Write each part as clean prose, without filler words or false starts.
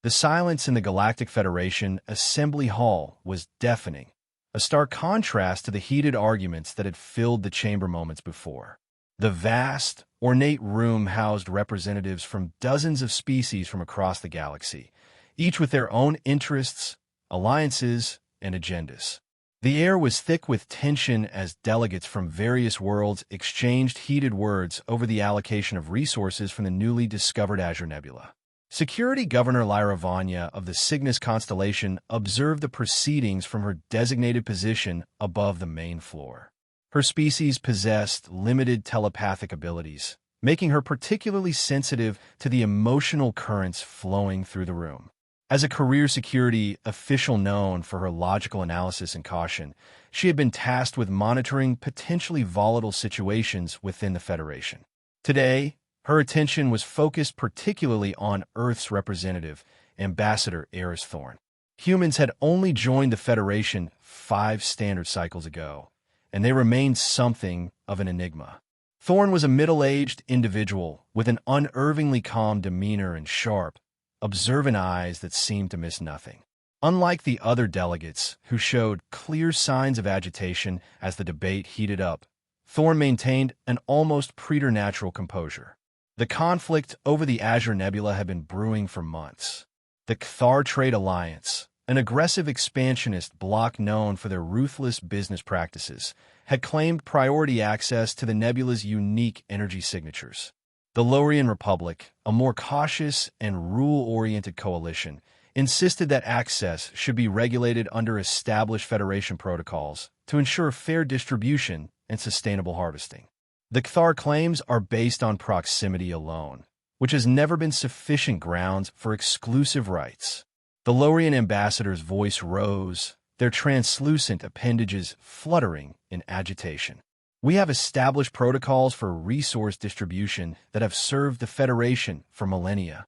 The silence in the Galactic Federation Assembly Hall was deafening, a stark contrast to the heated arguments that had filled the chamber moments before. The vast, ornate room housed representatives from dozens of species from across the galaxy, each with their own interests, alliances, and agendas. The air was thick with tension as delegates from various worlds exchanged heated words over the allocation of resources from the newly discovered Azure Nebula. Security Governor Lyra Vanya of the Cygnus constellation observed the proceedings from her designated position above the main floor. Her species possessed limited telepathic abilities, making her particularly sensitive to the emotional currents flowing through the room. As a career security official known for her logical analysis and caution, she had been tasked with monitoring potentially volatile situations within the Federation. Today, her attention was focused particularly on Earth's representative, Ambassador Eris Thorn. Humans had only joined the Federation 5 standard cycles ago, and they remained something of an enigma. Thorn was a middle-aged individual with an unervingly calm demeanor and sharp, observant eyes that seemed to miss nothing. Unlike the other delegates, who showed clear signs of agitation as the debate heated up, Thorn maintained an almost preternatural composure. The conflict over the Azure Nebula had been brewing for months. The Cathar Trade Alliance, an aggressive expansionist bloc known for their ruthless business practices, had claimed priority access to the nebula's unique energy signatures. The Lorian Republic, a more cautious and rule-oriented coalition, insisted that access should be regulated under established Federation protocols to ensure fair distribution and sustainable harvesting. The Cathar claims are based on proximity alone, which has never been sufficient grounds for exclusive rights. The Lorian ambassador's voice rose, their translucent appendages fluttering in agitation. We have established protocols for resource distribution that have served the Federation for millennia.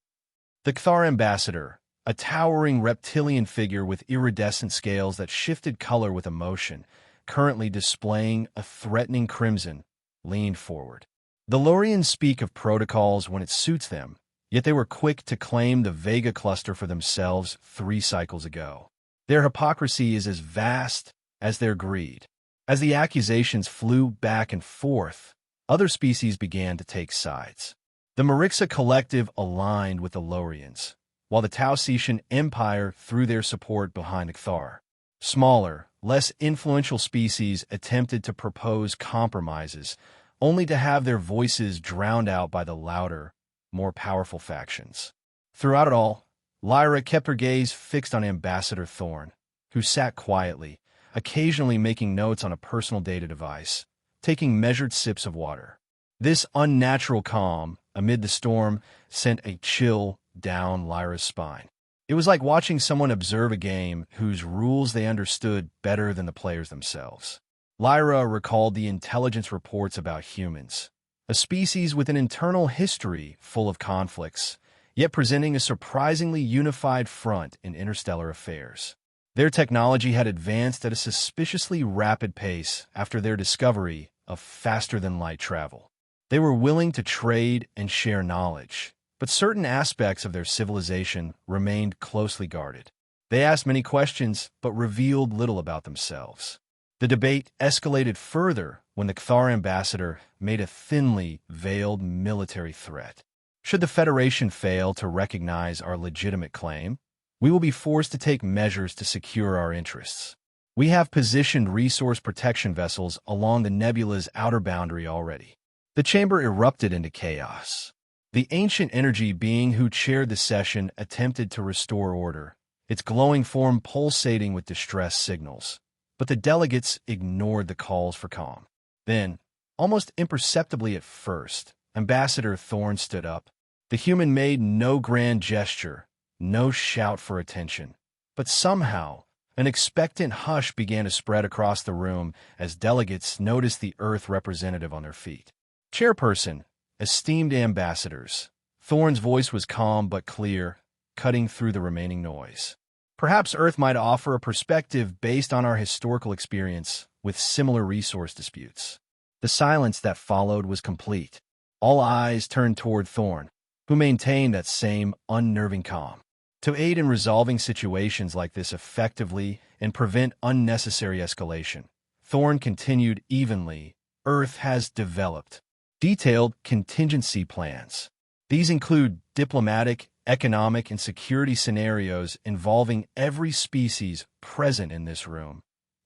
The Cathar ambassador, a towering reptilian figure with iridescent scales that shifted color with emotion, currently displaying a threatening crimson, leaned forward. The Lorians speak of protocols when it suits them, yet they were quick to claim the Vega cluster for themselves 3 cycles ago. Their hypocrisy is as vast as their greed. As the accusations flew back and forth, other species began to take sides. The Marixa Collective aligned with the Lorians, while the Tausetian Empire threw their support behind the Cathar. Smaller, less influential species attempted to propose compromises, only to have their voices drowned out by the louder, more powerful factions. Throughout it all, Lyra kept her gaze fixed on Ambassador Thorn, who sat quietly, occasionally making notes on a personal data device, taking measured sips of water. This unnatural calm, amid the storm, sent a chill down Lyra's spine. It was like watching someone observe a game whose rules they understood better than the players themselves. Lyra recalled the intelligence reports about humans, a species with an internal history full of conflicts, yet presenting a surprisingly unified front in interstellar affairs. Their technology had advanced at a suspiciously rapid pace after their discovery of faster-than-light travel. They were willing to trade and share knowledge, but certain aspects of their civilization remained closely guarded. They asked many questions, but revealed little about themselves. The debate escalated further when the Cathar ambassador made a thinly veiled military threat. Should the Federation fail to recognize our legitimate claim, we will be forced to take measures to secure our interests. We have positioned resource protection vessels along the nebula's outer boundary already. The chamber erupted into chaos. The ancient energy being who chaired the session attempted to restore order, its glowing form pulsating with distress signals. But the delegates ignored the calls for calm. Then, almost imperceptibly at first, Ambassador Thorn stood up. The human made no grand gesture, no shout for attention. But somehow, an expectant hush began to spread across the room as delegates noticed the Earth representative on their feet. Chairperson, esteemed ambassadors, Thorn's voice was calm but clear, cutting through the remaining noise. Perhaps Earth might offer a perspective based on our historical experience with similar resource disputes. The silence that followed was complete. All eyes turned toward Thorn, who maintained that same unnerving calm. To aid in resolving situations like this effectively and prevent unnecessary escalation, Thorne continued evenly, Earth has developed detailed contingency plans. These include diplomatic, economic, and security scenarios involving every species present in this room,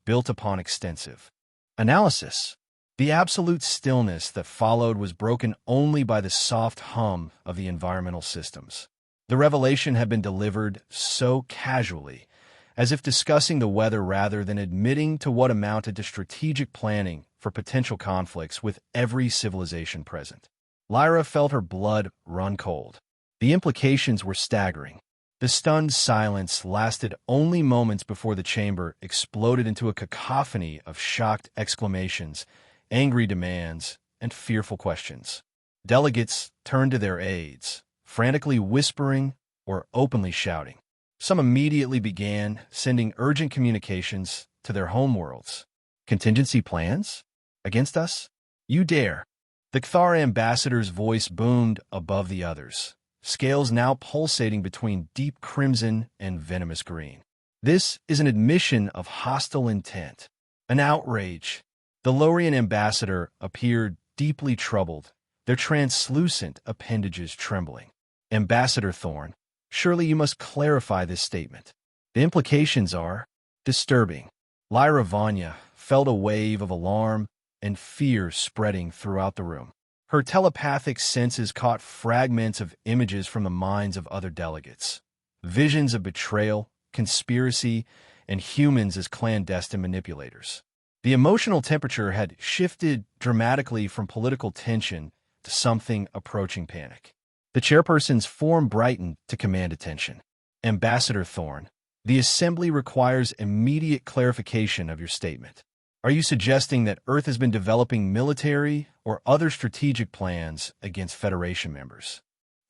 built upon extensive analysis. The absolute stillness that followed was broken only by the soft hum of the environmental systems. The revelation had been delivered so casually, as if discussing the weather rather than admitting to what amounted to strategic planning for potential conflicts with every civilization present. Lyra felt her blood run cold. The implications were staggering. The stunned silence lasted only moments before the chamber exploded into a cacophony of shocked exclamations, angry demands, and fearful questions. Delegates turned to their aides, frantically whispering or openly shouting. Some immediately began sending urgent communications to their homeworlds. Contingency plans? Against us? You dare! The Cthar ambassador's voice boomed above the others, scales now pulsating between deep crimson and venomous green. This is an admission of hostile intent, an outrage. The Lorian ambassador appeared deeply troubled, their translucent appendages trembling. Ambassador Thorne, surely you must clarify this statement. The implications are disturbing. Lyra Vanya felt a wave of alarm and fear spreading throughout the room. Her telepathic senses caught fragments of images from the minds of other delegates. Visions of betrayal, conspiracy, and humans as clandestine manipulators. The emotional temperature had shifted dramatically from political tension to something approaching panic. The chairperson's form brightened to command attention. Ambassador Thorne, the Assembly requires immediate clarification of your statement. Are you suggesting that Earth has been developing military or other strategic plans against Federation members?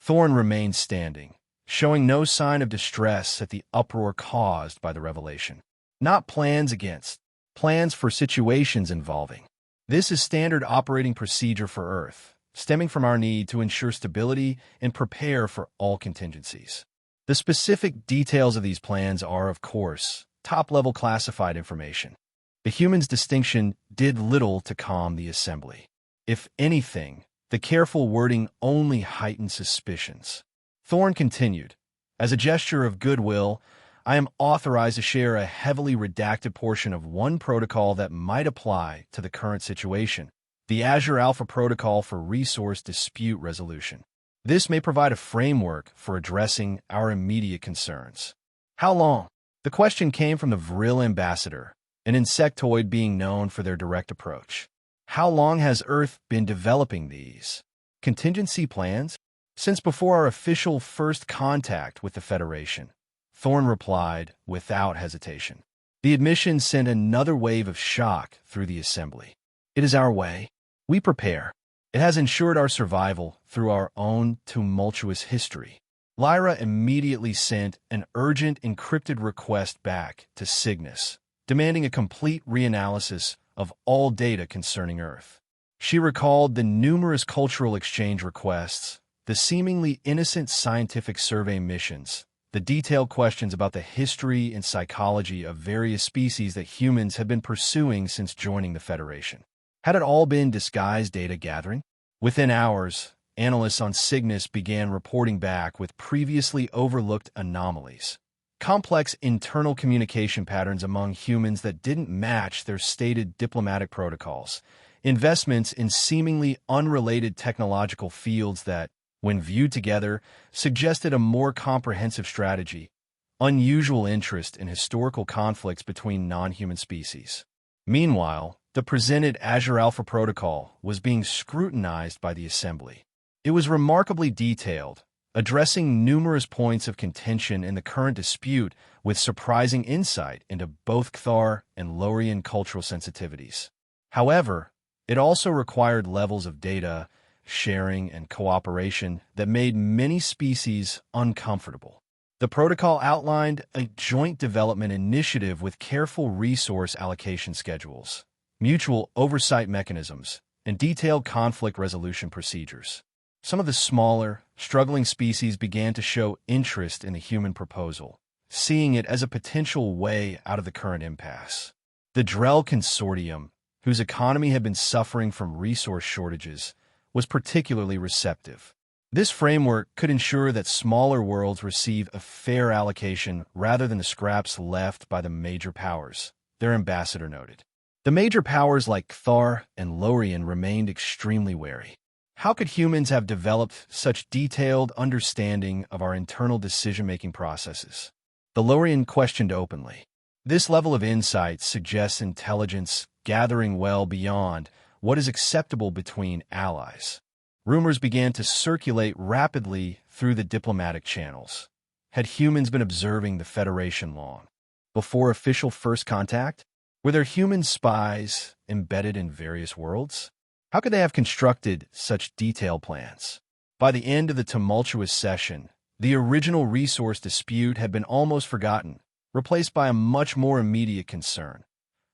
Thorne remained standing, showing no sign of distress at the uproar caused by the revelation. Not plans against, plans for situations involving. This is standard operating procedure for Earth, stemming from our need to ensure stability and prepare for all contingencies. The specific details of these plans are, of course, top-level classified information. The humans' distinction did little to calm the Assembly. If anything, the careful wording only heightened suspicions. Thorne continued, as a gesture of goodwill, I am authorized to share a heavily redacted portion of one protocol that might apply to the current situation, the Azure Alpha Protocol for Resource Dispute Resolution. This may provide a framework for addressing our immediate concerns. How long? The question came from the Vril ambassador, an insectoid being known for their direct approach. How long has Earth been developing these contingency plans? Since before our official first contact with the Federation, Thorne replied without hesitation. The admission sent another wave of shock through the Assembly. It is our way. We prepare. It has ensured our survival through our own tumultuous history. Lyra immediately sent an urgent encrypted request back to Cygnus, demanding a complete reanalysis of all data concerning Earth. She recalled the numerous cultural exchange requests, the seemingly innocent scientific survey missions, the detailed questions about the history and psychology of various species that humans had been pursuing since joining the Federation. Had it all been disguised data gathering? Within hours, analysts on Cygnus began reporting back with previously overlooked anomalies. Complex internal communication patterns among humans that didn't match their stated diplomatic protocols, investments in seemingly unrelated technological fields that, when viewed together, suggested a more comprehensive strategy, unusual interest in historical conflicts between non-human species. Meanwhile, the presented Azure Alpha Protocol was being scrutinized by the Assembly. It was remarkably detailed, addressing numerous points of contention in the current dispute with surprising insight into both Cthar and Lorian cultural sensitivities. However, it also required levels of data sharing and cooperation that made many species uncomfortable. The protocol outlined a joint development initiative with careful resource allocation schedules, mutual oversight mechanisms, and detailed conflict resolution procedures. Some of the smaller, struggling species began to show interest in the human proposal, seeing it as a potential way out of the current impasse. The Drell Consortium, whose economy had been suffering from resource shortages, was particularly receptive. This framework could ensure that smaller worlds receive a fair allocation rather than the scraps left by the major powers, their ambassador noted. The major powers like Thar and Lorien remained extremely wary. How could humans have developed such detailed understanding of our internal decision-making processes? The Lorien questioned openly. This level of insight suggests intelligence gathering well beyond what is acceptable between allies. Rumors began to circulate rapidly through the diplomatic channels. Had humans been observing the Federation long before official first contact? Were there human spies embedded in various worlds? How could they have constructed such detailed plans? By the end of the tumultuous session, the original resource dispute had been almost forgotten, replaced by a much more immediate concern.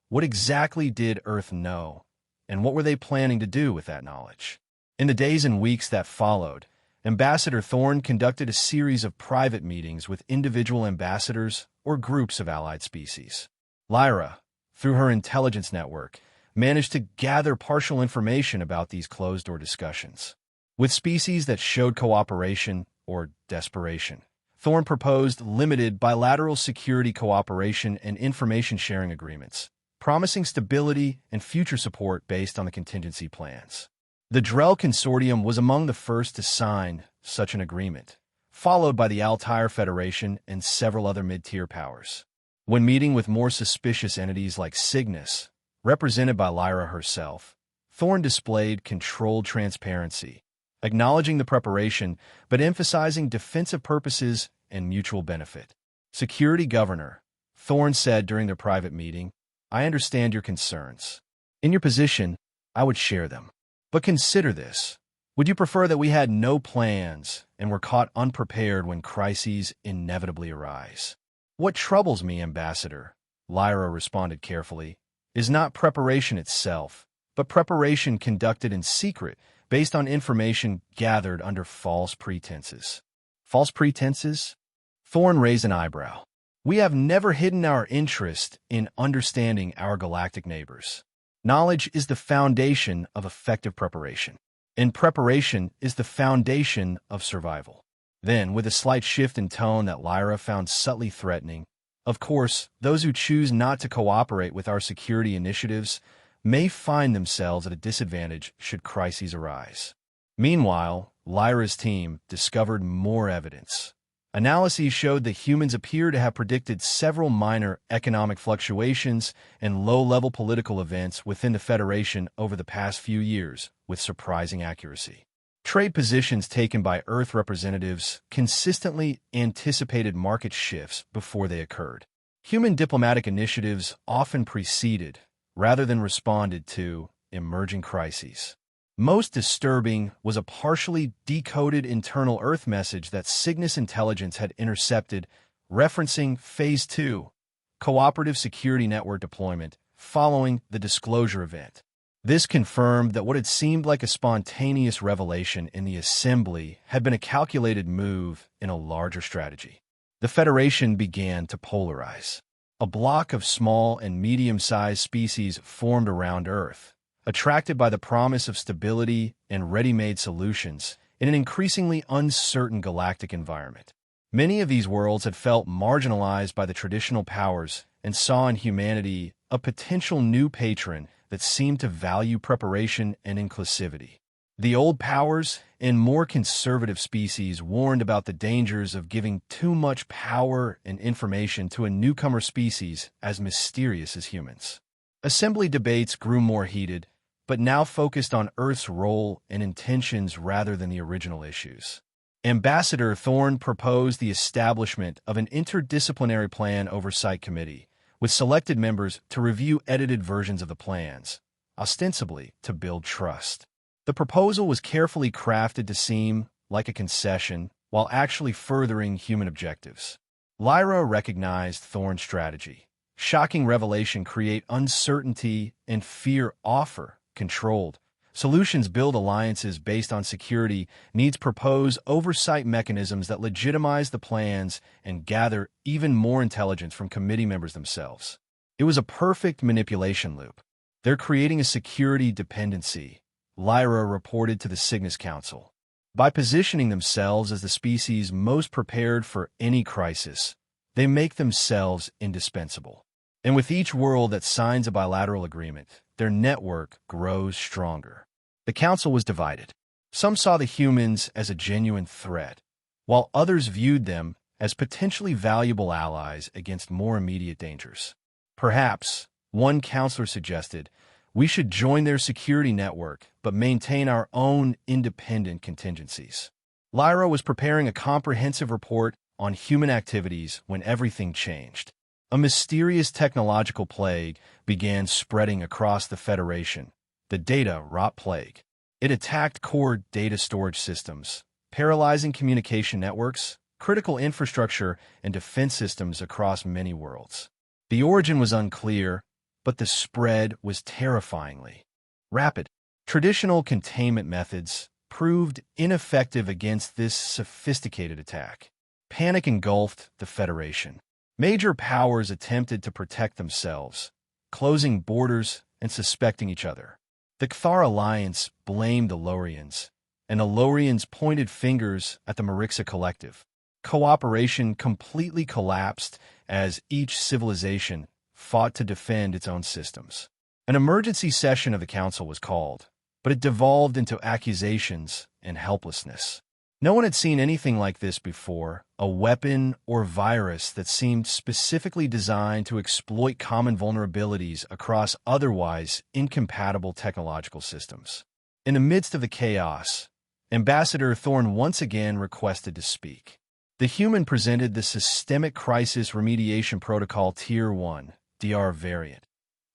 What exactly did Earth know, and what were they planning to do with that knowledge? In the days and weeks that followed, Ambassador Thorne conducted a series of private meetings with individual ambassadors or groups of allied species. Lyra, through her intelligence network, managed to gather partial information about these closed-door discussions. With species that showed cooperation or desperation, Thorne proposed limited bilateral security cooperation and information-sharing agreements, promising stability and future support based on the contingency plans. The Drell Consortium was among the first to sign such an agreement, followed by the Altair Federation and several other mid-tier powers. When meeting with more suspicious entities like Cygnus, represented by Lyra herself, Thorne displayed controlled transparency, acknowledging the preparation but emphasizing defensive purposes and mutual benefit. Security Governor, Thorne said during their private meeting, "I understand your concerns. In your position, I would share them. But consider this. Would you prefer that we had no plans and were caught unprepared when crises inevitably arise?" "What troubles me, Ambassador," Lyra responded carefully, "is not preparation itself, but preparation conducted in secret based on information gathered under false pretenses." "False pretenses?" Thorne raised an eyebrow. "We have never hidden our interest in understanding our galactic neighbors. Knowledge is the foundation of effective preparation, and preparation is the foundation of survival." Then, with a slight shift in tone that Lyra found subtly threatening, "Of course, those who choose not to cooperate with our security initiatives may find themselves at a disadvantage should crises arise." Meanwhile, Lyra's team discovered more evidence. Analyses showed that humans appear to have predicted several minor economic fluctuations and low-level political events within the Federation over the past few years with surprising accuracy. Trade positions taken by Earth representatives consistently anticipated market shifts before they occurred. Human diplomatic initiatives often preceded, rather than responded to, emerging crises. Most disturbing was a partially decoded internal Earth message that Cygnus intelligence had intercepted, referencing Phase 2, Cooperative Security Network deployment, following the Disclosure event. This confirmed that what had seemed like a spontaneous revelation in the assembly had been a calculated move in a larger strategy. The Federation began to polarize. A block of small and medium-sized species formed around Earth, attracted by the promise of stability and ready-made solutions in an increasingly uncertain galactic environment. Many of these worlds had felt marginalized by the traditional powers and saw in humanity a potential new patron that seemed to value preparation and inclusivity. The old powers and more conservative species warned about the dangers of giving too much power and information to a newcomer species as mysterious as humans. Assembly debates grew more heated, but now focused on Earth's role and intentions rather than the original issues. Ambassador Thorne proposed the establishment of an interdisciplinary plan oversight committee, with selected members to review edited versions of the plans, ostensibly to build trust. The proposal was carefully crafted to seem like a concession, while actually furthering human objectives. Lyra recognized Thorne's strategy. Shocking revelation create uncertainty and fear offer, controlled, Solutions build alliances based on security needs propose oversight mechanisms that legitimize the plans and gather even more intelligence from committee members themselves. It was a perfect manipulation loop. They're creating a security dependency, Lyra reported to the Cygnus Council. By positioning themselves as the species most prepared for any crisis, they make themselves indispensable. And with each world that signs a bilateral agreement, their network grows stronger. The council was divided. Some saw the humans as a genuine threat, while others viewed them as potentially valuable allies against more immediate dangers. Perhaps, one counselor suggested, we should join their security network but maintain our own independent contingencies. Lyra was preparing a comprehensive report on human activities when everything changed. A mysterious technological plague began spreading across the Federation, the data rot plague. It attacked core data storage systems, paralyzing communication networks, critical infrastructure, and defense systems across many worlds. The origin was unclear, but the spread was terrifyingly rapid. Traditional containment methods proved ineffective against this sophisticated attack. Panic engulfed the Federation. Major powers attempted to protect themselves, closing borders and suspecting each other. The Cthar Alliance blamed the Lorians, and the Lorians pointed fingers at the Marixa Collective. Cooperation completely collapsed as each civilization fought to defend its own systems. An emergency session of the Council was called, but it devolved into accusations and helplessness. No one had seen anything like this before, a weapon or virus that seemed specifically designed to exploit common vulnerabilities across otherwise incompatible technological systems. In the midst of the chaos, Ambassador Thorne once again requested to speak. The human presented the Systemic Crisis Remediation Protocol Tier 1, DR variant,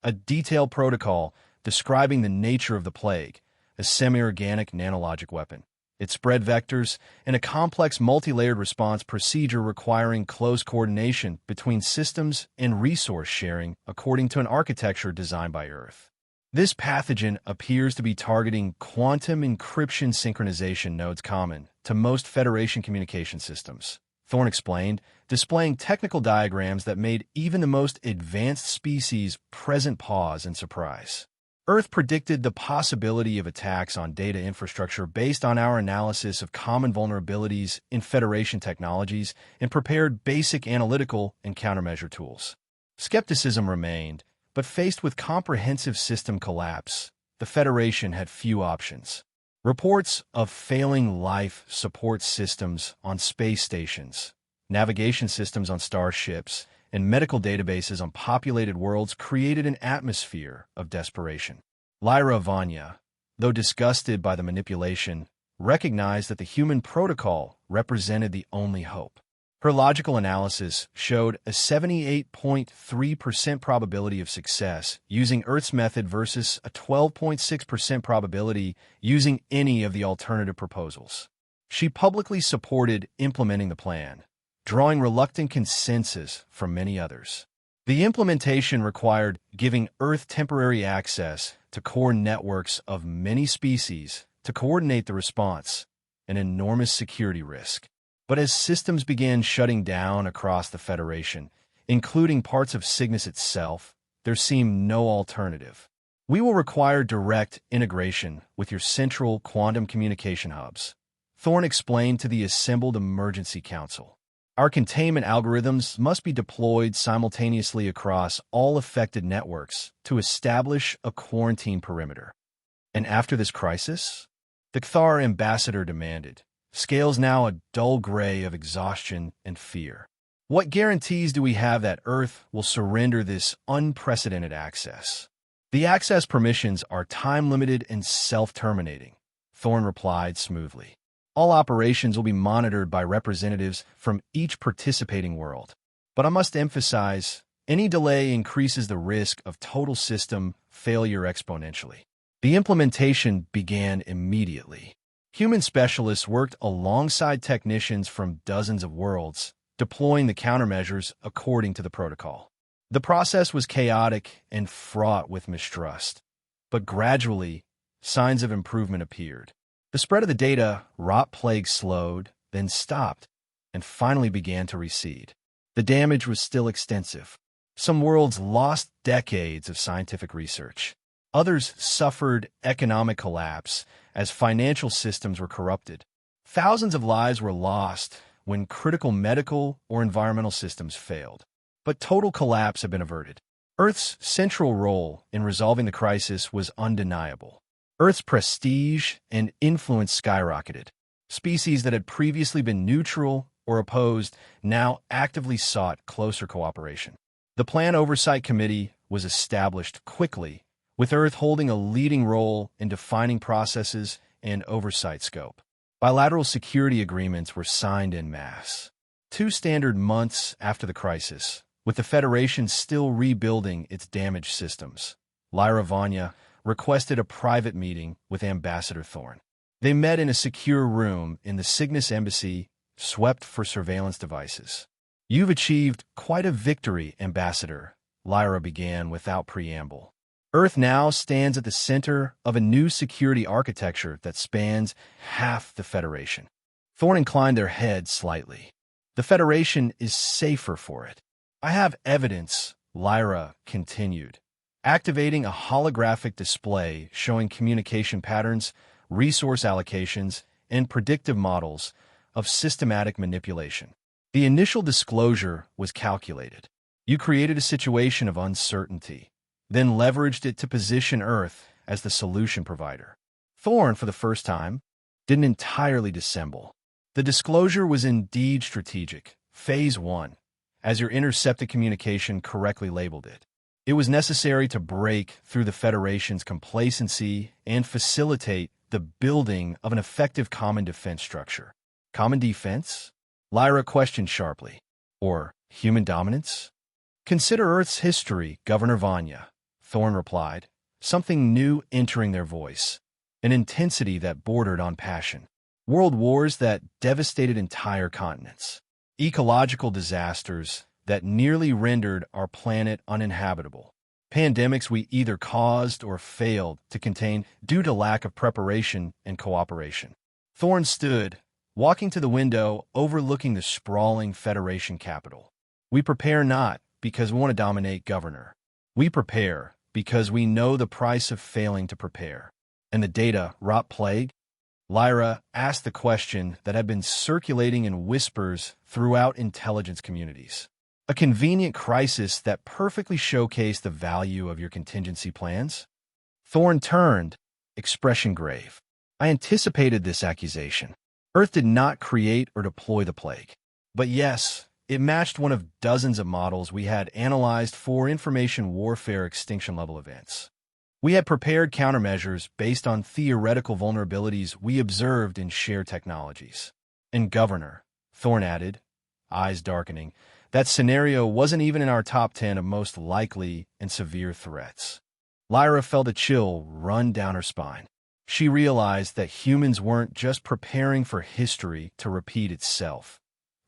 a detailed protocol describing the nature of the plague, a semi-organic nanologic weapon, its spread vectors, and a complex multi-layered response procedure requiring close coordination between systems and resource sharing according to an architecture designed by Earth. This pathogen appears to be targeting quantum encryption synchronization nodes common to most Federation communication systems, Thorne explained, displaying technical diagrams that made even the most advanced species present pause in surprise. Earth predicted the possibility of attacks on data infrastructure based on our analysis of common vulnerabilities in Federation technologies and prepared basic analytical and countermeasure tools. Skepticism remained, but faced with comprehensive system collapse, the Federation had few options. Reports of failing life support systems on space stations, navigation systems on starships, and medical databases on populated worlds created an atmosphere of desperation. Lyra Vanya, though disgusted by the manipulation, recognized that the human protocol represented the only hope. Her logical analysis showed a 78.3% probability of success using Earth's method versus a 12.6% probability using any of the alternative proposals. She publicly supported implementing the plan, drawing reluctant consensus from many others. The implementation required giving Earth temporary access to core networks of many species to coordinate the response, an enormous security risk. But as systems began shutting down across the Federation, including parts of Cygnus itself, there seemed no alternative. We will require direct integration with your central quantum communication hubs, Thorne explained to the assembled Emergency Council. Our containment algorithms must be deployed simultaneously across all affected networks to establish a quarantine perimeter. And after this crisis? The Cthar ambassador demanded, scales now a dull gray of exhaustion and fear. What guarantees do we have that Earth will surrender this unprecedented access? The access permissions are time-limited and self-terminating, Thorne replied smoothly. All operations will be monitored by representatives from each participating world. But I must emphasize, any delay increases the risk of total system failure exponentially. The implementation began immediately. Human specialists worked alongside technicians from dozens of worlds, deploying the countermeasures according to the protocol. The process was chaotic and fraught with mistrust, but gradually, signs of improvement appeared. The spread of the data rot plague slowed, then stopped, and finally began to recede. The damage was still extensive. Some worlds lost decades of scientific research. Others suffered economic collapse as financial systems were corrupted. Thousands of lives were lost when critical medical or environmental systems failed. But total collapse had been averted. Earth's central role in resolving the crisis was undeniable. Earth's prestige and influence skyrocketed. Species that had previously been neutral or opposed now actively sought closer cooperation. The Plan Oversight Committee was established quickly, with Earth holding a leading role in defining processes and oversight scope. Bilateral security agreements were signed en masse. 2 standard months after the crisis, with the Federation still rebuilding its damaged systems, Lyra Vanya requested a private meeting with Ambassador Thorn. They met in a secure room in the Cygnus Embassy, swept for surveillance devices. "You've achieved quite a victory, Ambassador," Lyra began without preamble. "Earth now stands at the center of a new security architecture that spans half the Federation." Thorn inclined their head slightly. "The Federation is safer for it." "I have evidence," Lyra continued, activating a holographic display showing communication patterns, resource allocations, and predictive models of systematic manipulation. The initial disclosure was calculated. You created a situation of uncertainty, then leveraged it to position Earth as the solution provider. Thorn, for the first time, didn't entirely dissemble. The disclosure was indeed strategic. Phase 1, as your intercepted communication correctly labeled it. It was necessary to break through the Federation's complacency and facilitate the building of an effective common defense structure. Common defense? Lyra questioned sharply. Or human dominance? "Consider Earth's history, Governor Vanya," Thorn replied, something new entering their voice, an intensity that bordered on passion. World wars that devastated entire continents. Ecological disasters that nearly rendered our planet uninhabitable. Pandemics we either caused or failed to contain due to lack of preparation and cooperation. Thorn stood, walking to the window overlooking the sprawling Federation capital. "We prepare not because we want to dominate, Governor. We prepare because we know the price of failing to prepare." "And the data rot plague?" Lyra asked the question that had been circulating in whispers throughout intelligence communities. "A convenient crisis that perfectly showcased the value of your contingency plans?" Thorn turned, expression grave. "I anticipated this accusation. Earth did not create or deploy the plague. But yes, it matched one of dozens of models we had analyzed for information warfare extinction-level events. We had prepared countermeasures based on theoretical vulnerabilities we observed in shared technologies. And Governor," Thorn added, eyes darkening, "that scenario wasn't even in our top 10 of most likely and severe threats." Lyra felt a chill run down her spine. She realized that humans weren't just preparing for history to repeat itself.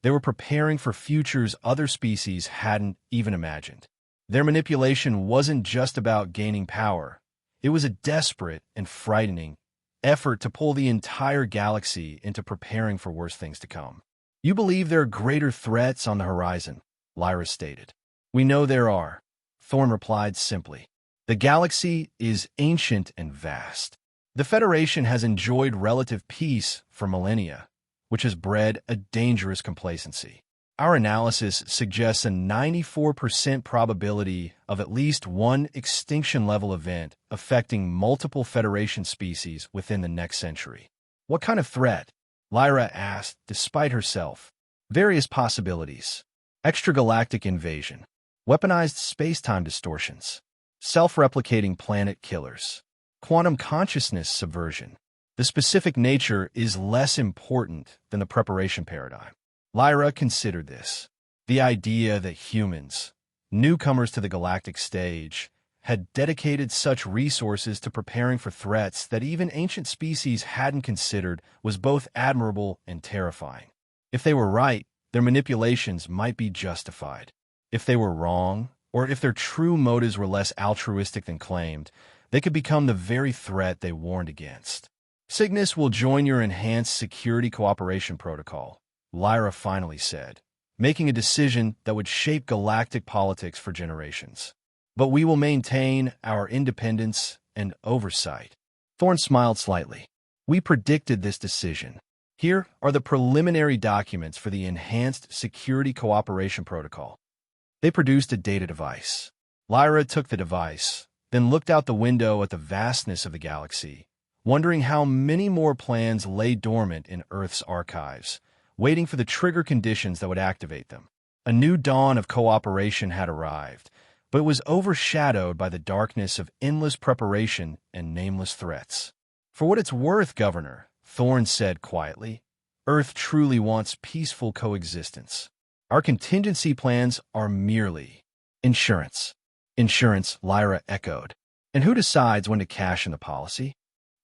They were preparing for futures other species hadn't even imagined. Their manipulation wasn't just about gaining power. It was a desperate and frightening effort to pull the entire galaxy into preparing for worse things to come. "You believe there are greater threats on the horizon," Lyra stated. "We know there are," Thorn replied simply. "The galaxy is ancient and vast. The Federation has enjoyed relative peace for millennia, which has bred a dangerous complacency. Our analysis suggests a 94% probability of at least one extinction-level event affecting multiple Federation species within the next century." "What kind of threat?" Lyra asked, despite herself. "Various possibilities. Extragalactic invasion, weaponized space-time distortions, self-replicating planet killers, quantum consciousness subversion. The specific nature is less important than the preparation paradigm." Lyra considered this. The idea that humans, newcomers to the galactic stage, had dedicated such resources to preparing for threats that even ancient species hadn't considered was both admirable and terrifying. If they were right, their manipulations might be justified. If they were wrong, or if their true motives were less altruistic than claimed, they could become the very threat they warned against. Cygnus will join your enhanced security cooperation protocol, Lyra finally said, making a decision that would shape galactic politics for generations. But we will maintain our independence and oversight. Thorne smiled slightly. We predicted this decision. Here are the preliminary documents for the Enhanced Security Cooperation Protocol. They produced a data device. Lyra took the device, then looked out the window at the vastness of the galaxy, wondering how many more plans lay dormant in Earth's archives, waiting for the trigger conditions that would activate them. A new dawn of cooperation had arrived, but it was overshadowed by the darkness of endless preparation and nameless threats. For what it's worth, Governor, Thorne said quietly, Earth truly wants peaceful coexistence. Our contingency plans are merely insurance. Insurance, Lyra echoed. And who decides when to cash in the policy?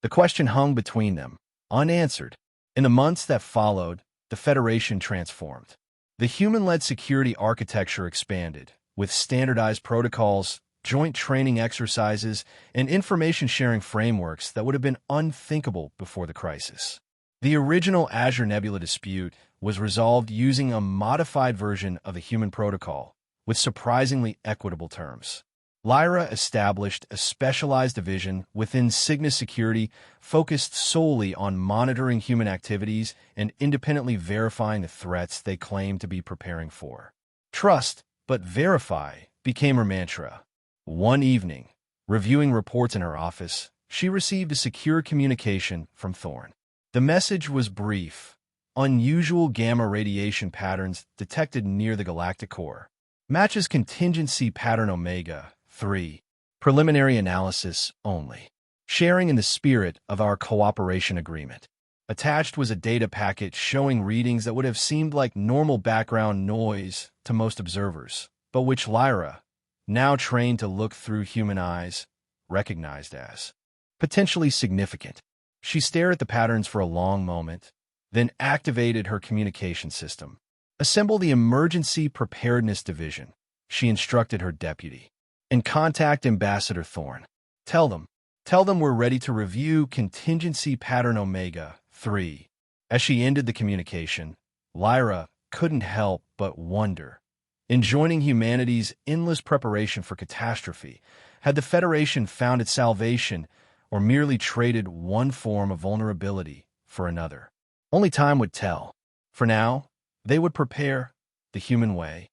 The question hung between them, unanswered. In the months that followed, the Federation transformed. The human-led security architecture expanded, with standardized protocols, joint training exercises, and information-sharing frameworks that would have been unthinkable before the crisis. The original Azure Nebula dispute was resolved using a modified version of the human protocol, with surprisingly equitable terms. Lyra established a specialized division within Cygnus Security focused solely on monitoring human activities and independently verifying the threats they claimed to be preparing for. Trust, but verify, became her mantra. One evening, reviewing reports in her office, she received a secure communication from Thorne. The message was brief. Unusual gamma radiation patterns detected near the galactic core. Matches contingency pattern Omega 3. Preliminary analysis only. Sharing in the spirit of our cooperation agreement. Attached was a data packet showing readings that would have seemed like normal background noise to most observers, but which Lyra, now trained to look through human eyes, recognized as potentially significant. She stared at the patterns for a long moment, then activated her communication system. Assemble the Emergency Preparedness Division, she instructed her deputy. And contact Ambassador Thorne. Tell them we're ready to review Contingency Pattern Omega 3. As she ended the communication, Lyra couldn't help but wonder. In joining humanity's endless preparation for catastrophe, had the Federation found its salvation or merely traded one form of vulnerability for another? Only time would tell. For now, they would prepare the human way.